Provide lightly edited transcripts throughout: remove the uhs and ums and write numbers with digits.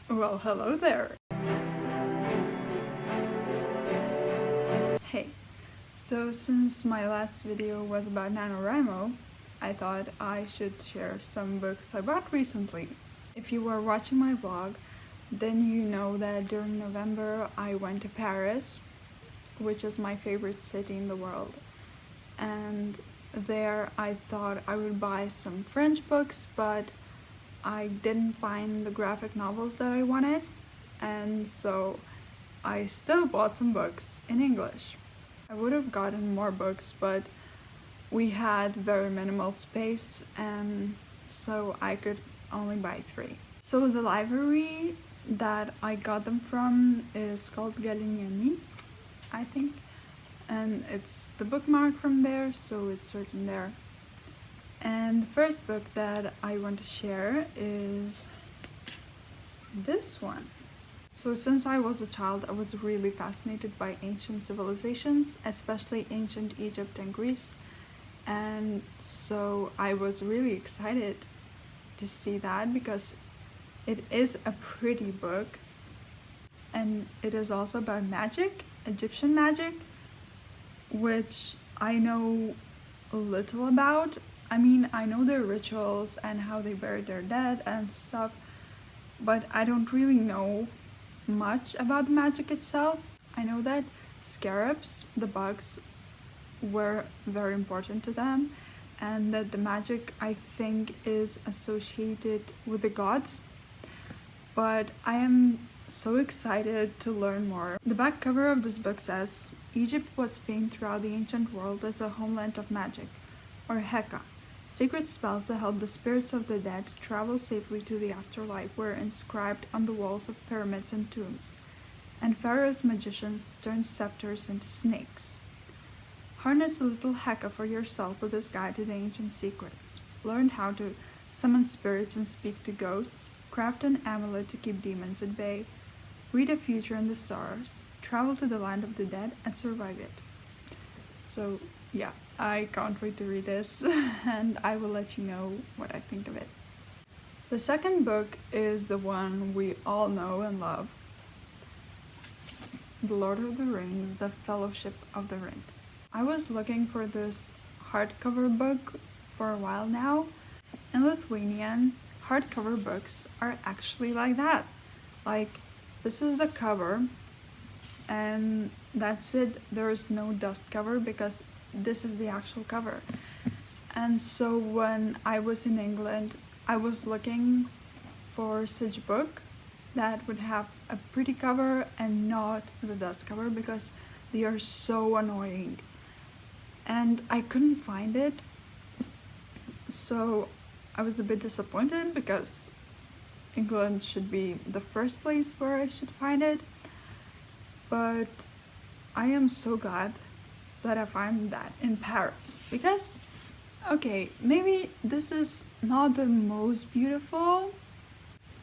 Well, hello there. Hey, so since my last video was about NaNoWriMo, I thought I should share some books I bought recently. If you were watching my vlog, then you know that during November I went to Paris, which is my favorite city in the world. And there I thought I would buy some French books, but I didn't find the graphic novels that I wanted, and so I still bought some books in English. I would have gotten more books, but we had very minimal space, and so I could only buy 3. So the library that I got them from is called Galignani, I think, and it's the bookmark from there, so it's certain there. And the first book that I want to share is this one. So since I was a child, I was really fascinated by ancient civilizations, especially ancient Egypt and Greece. And so I was really excited to see that because it is a pretty book. And it is also about magic, Egyptian magic, which I know a little about. I mean, I know their rituals and how they bury their dead and stuff, but I don't really know much about the magic itself. I know that scarabs, the bugs, were very important to them, and that the magic, I think, is associated with the gods. But I am so excited to learn more. The back cover of this book says, Egypt was famed throughout the ancient world as a homeland of magic, or Heka. Sacred spells that help the spirits of the dead travel safely to the afterlife were inscribed on the walls of pyramids and tombs, and pharaoh's magicians turned scepters into snakes. Harness a little Heka for yourself with this guide to the ancient secrets. Learn how to summon spirits and speak to ghosts, craft an amulet to keep demons at bay, read a future in the stars, travel to the land of the dead, and survive it. So yeah, I can't wait to read this, and I will let you know what I think of it. The second book is the one we all know and love, The Lord of the Rings, The Fellowship of the Ring. I was looking for this hardcover book for a while now. In Lithuanian, hardcover books are actually like that. Like, this is the cover, and that's it. There's no dust cover because this is the actual cover. And so when I was in England, I was looking for such book that would have a pretty cover and not the dust cover because they are so annoying. And I couldn't find it. So I was a bit disappointed because England should be the first place where I should find it. But I am so glad that I find that in Paris because, okay, maybe this is not the most beautiful.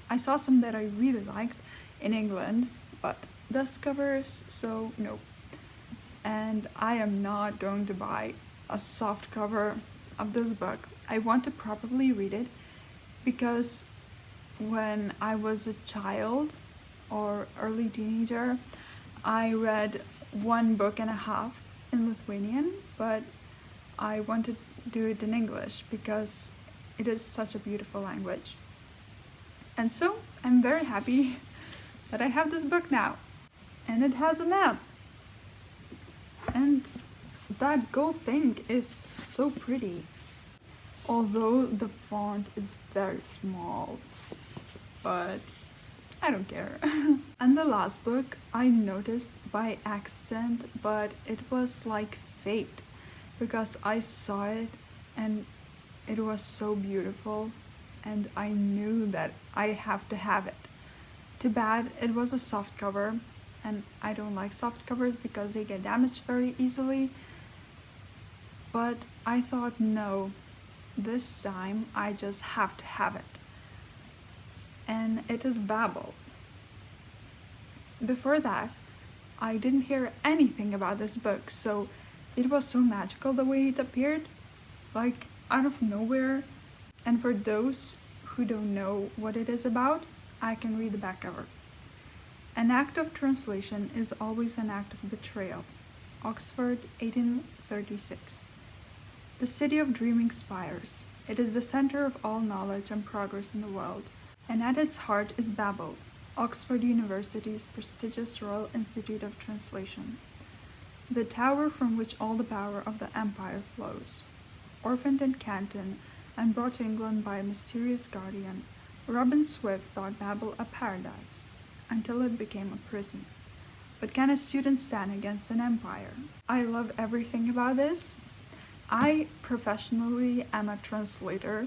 I saw some that I really liked in England, but dust covers, so no. And I am not going to buy a soft cover of this book. I want to properly read it because when I was a child or early teenager, I read 1.5 books in Lithuanian, but I want to do it in English because it is such a beautiful language. And so I'm very happy that I have this book now. And it has a map. And that gold thing is so pretty. Although the font is very small, but I don't care. And the last book I noticed by accident, but it was like fate because I saw it and it was so beautiful and I knew that I have to have it. Too bad it was a soft cover, and I don't like soft covers because they get damaged very easily. But I thought, no, this time I just have to have it. And it is Babel. Before that, I didn't hear anything about this book, so it was so magical the way it appeared, like out of nowhere. And for those who don't know what it is about, I can read the back cover. An act of translation is always an act of betrayal. Oxford, 1836. The city of dreaming spires. It is the center of all knowledge and progress in the world, and at its heart is Babel, Oxford University's prestigious Royal Institute of Translation. The tower from which all the power of the empire flows. Orphaned in Canton and brought to England by a mysterious guardian, Robin Swift thought Babel a paradise, until it became a prison. But can a student stand against an empire? I love everything about this. I professionally am a translator,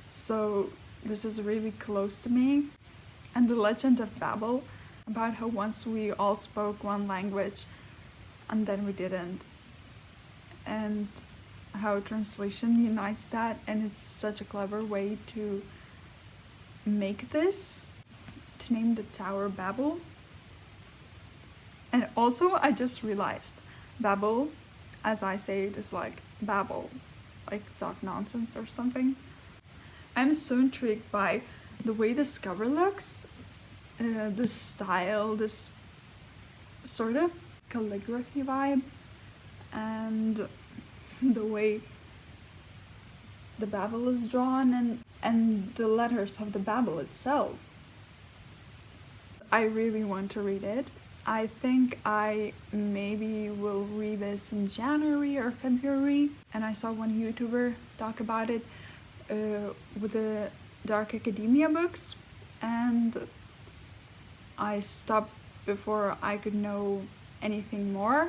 so this is really close to me. And the legend of Babel, about how once we all spoke one language and then we didn't, and how translation unites that, and it's such a clever way to make this, to name the tower Babel. And also I just realized Babel, as I say it, is like babble, like talk nonsense or something. I'm so intrigued by the way this cover looks, this style, this sort of calligraphy vibe, and the way the Babel is drawn, and the letters of the Babel itself. I really want to read it. I think I maybe will read this in January or February, and I saw one YouTuber talk about it with the Dark Academia books, and I stopped before I could know anything more,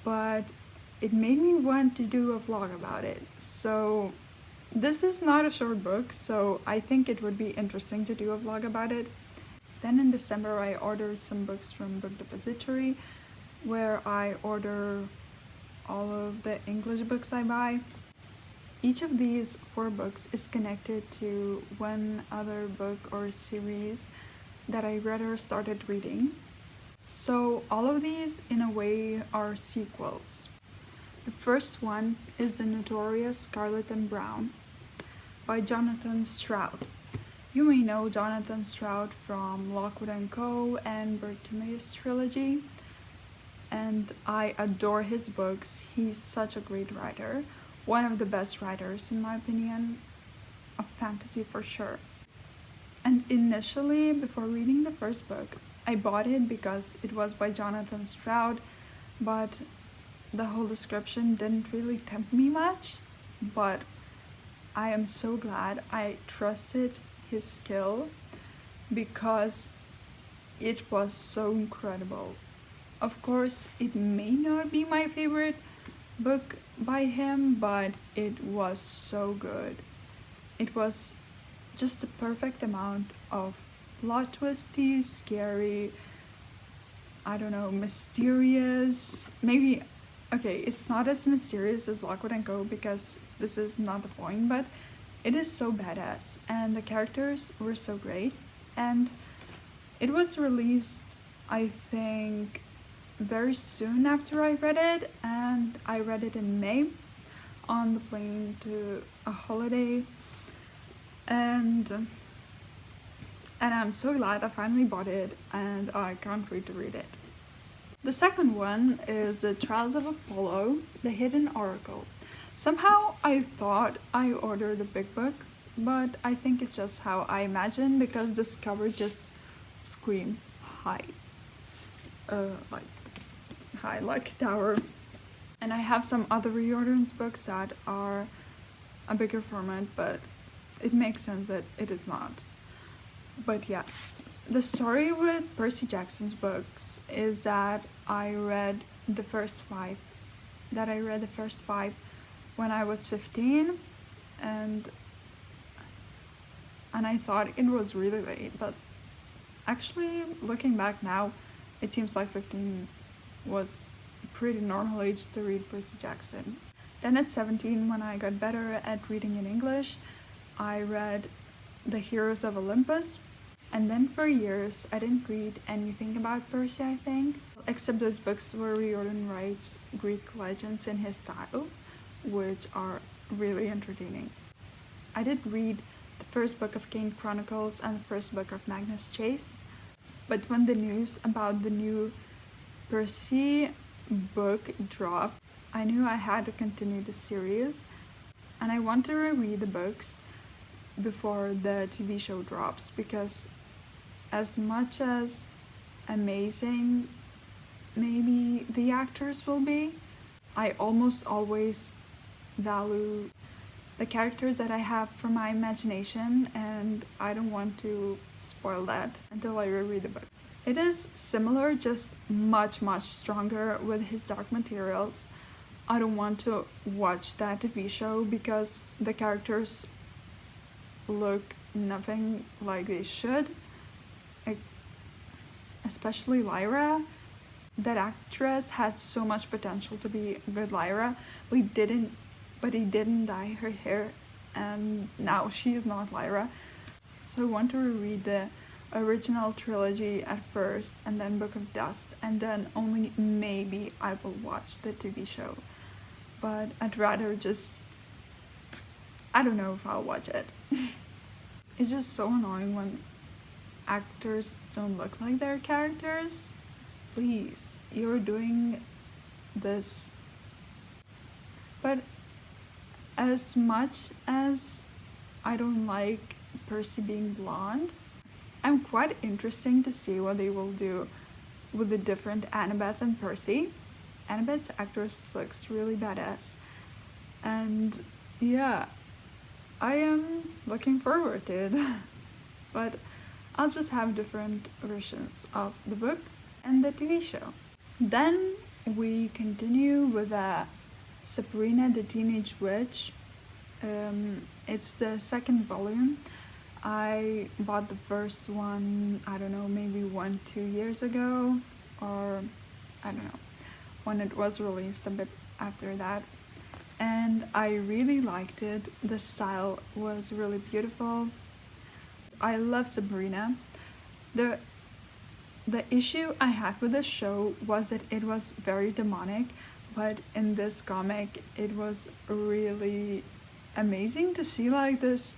but it made me want to do a vlog about it. So this is not a short book, so I think it would be interesting to do a vlog about it. Then in December I ordered some books from Book Depository, where I order all of the English books I buy. Each of these 4 books is connected to one other book or series that I read or started reading. So all of these in a way are sequels. The first one is The Notorious Scarlet and Brown by Jonathan Stroud. You may know Jonathan Stroud from Lockwood & Co. and Bartimaeus trilogy, and I adore his books. He's such a great writer, one of the best writers in my opinion, of fantasy for sure. And initially, before reading the first book, I bought it because it was by Jonathan Stroud, but the whole description didn't really tempt me much. But I am so glad I trusted his skill, because it was so incredible. Of course, it may not be my favorite book by him, but it was so good. It was just the perfect amount of plot twisty, scary, I don't know, mysterious. Maybe, okay, it's not as mysterious as Lockwood & Co. because this is not the point, but it is so badass, and the characters were so great. And it was released, I think, very soon after I read it, and I read it in May on the plane to a holiday, and I'm so glad I finally bought it, and I can't wait to read it. The second one is The Trials of Apollo, The Hidden Oracle. Somehow I thought I ordered a big book, but I think it's just how I imagine, because this cover just screams high. Like a tower. And I have some other reorderance books that are a bigger format, but it makes sense that it is not. But yeah, the story with Percy Jackson's books is that I read the first 5 when I was 15, and I thought it was really late, but actually looking back now, it seems like 15 was a pretty normal age to read Percy Jackson. Then at 17, when I got better at reading in English, I read The Heroes of Olympus, and then for years I didn't read anything about Percy, I think, except those books where Riordan writes Greek legends in his style, which are really entertaining. I did read the first book of Kane Chronicles and the first book of Magnus Chase. But when the news about the new Percy book dropped, I knew I had to continue the series, and I want to reread the books before the TV show drops, because as much as amazing maybe the actors will be, I almost always value the characters that I have from my imagination, and I don't want to spoil that until I reread the book. It is similar, just much stronger with his dark materials. I don't want to watch that TV show because the characters look nothing like they should. Especially Lyra. That actress had so much potential to be a good Lyra, but he didn't dye her hair, and now she is not Lyra. So I want to reread the original trilogy at first, and then Book of Dust, and then only maybe I will watch the TV show. But I'd rather just, I don't know if I'll watch it. It's just so annoying when actors don't look like their characters. Please, you're doing this. But as much as I don't like Percy being blonde, I'm quite interested to see what they will do with the different Annabeth and Percy. Annabeth's actress looks really badass, and yeah, I am looking forward to it. But I'll just have different versions of the book and the TV show. Then we continue with Sabrina the Teenage Witch. It's the second volume. I bought the first one, I don't know, maybe 1-2 years ago, or I don't know, when it was released, a bit after that. And I really liked it. The style was really beautiful. I love Sabrina. The issue I had with the show was that it was very demonic, but in this comic it was really amazing to see like this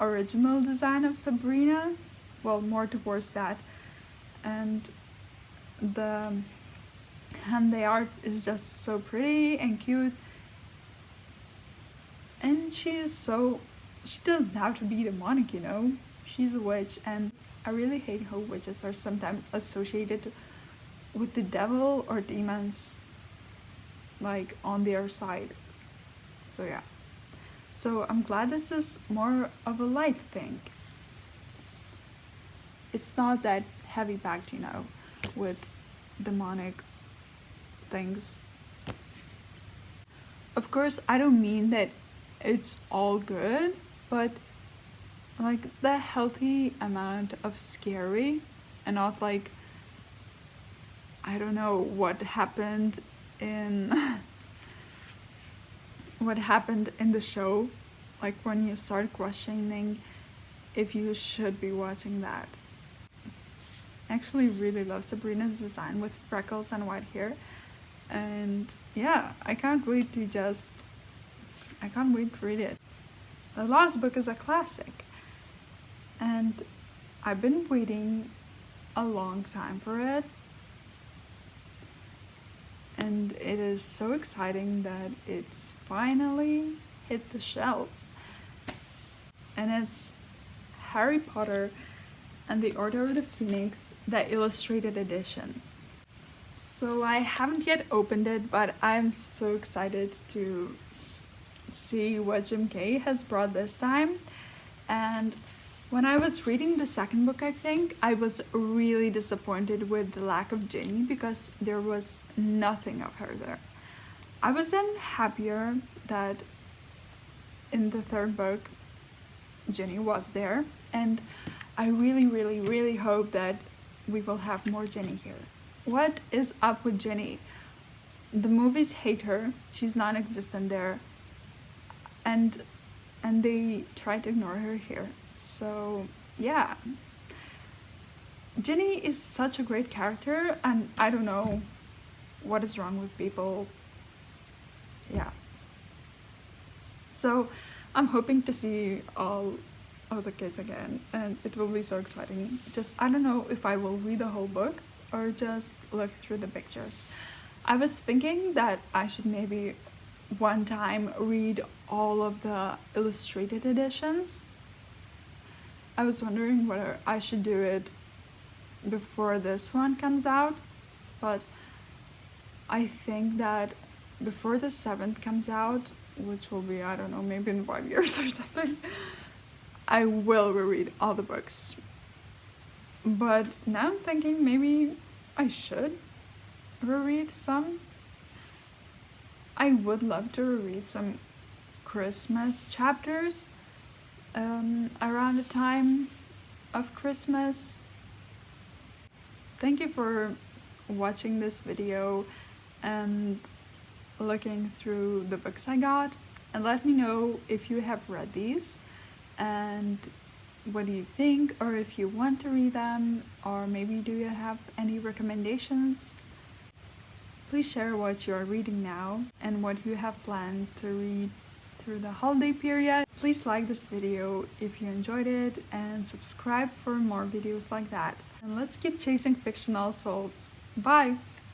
original design of Sabrina, well, more towards that, and the art is just so pretty and cute, and she doesn't have to be demonic, you know. She's a witch, and I really hate how witches are sometimes associated with the devil or demons, like on their side. So yeah. So I'm glad this is more of a light thing. It's not that heavy packed, you know, with demonic things. Of course, I don't mean that it's all good, but like the healthy amount of scary, and not like, I don't know what happened in the show, like when you start questioning if you should be watching that. I actually really love Sabrina's design with freckles and white hair, and yeah, I can't wait to read it. The last book is a classic, and I've been waiting a long time for it, and it is so exciting that it's finally hit the shelves. And it's Harry Potter and the Order of the Phoenix, the illustrated edition. So I haven't yet opened it, but I'm so excited to see what Jim Kay has brought this time. And when I was reading the second book, I think, I was really disappointed with the lack of Ginny, because there was nothing of her there. I was then happier that in the third book, Ginny was there, and I really hope that we will have more Ginny here. What is up with Ginny? The movies hate her, she's non-existent there, and they try to ignore her here. So yeah, Ginny is such a great character, and I don't know what is wrong with people. Yeah. So I'm hoping to see all of the kids again, and it will be so exciting. Just, I don't know if I will read the whole book or just look through the pictures. I was thinking that I should maybe one time read all of the illustrated editions. I was wondering whether I should do it before this one comes out, but I think that before the 7th comes out, which will be, I don't know, maybe in 5 years or something, I will reread all the books. But now I'm thinking maybe I should reread some. I would love to reread some Christmas chapters around the time of Christmas. Thank you for watching this video and looking through the books I got, and let me know if you have read these and what do you think, or if you want to read them, or maybe do you have any recommendations. Please share what you are reading now and what you have planned to read through the holiday period. Please like this video if you enjoyed it and subscribe for more videos like that. And let's keep chasing fictional souls. Bye!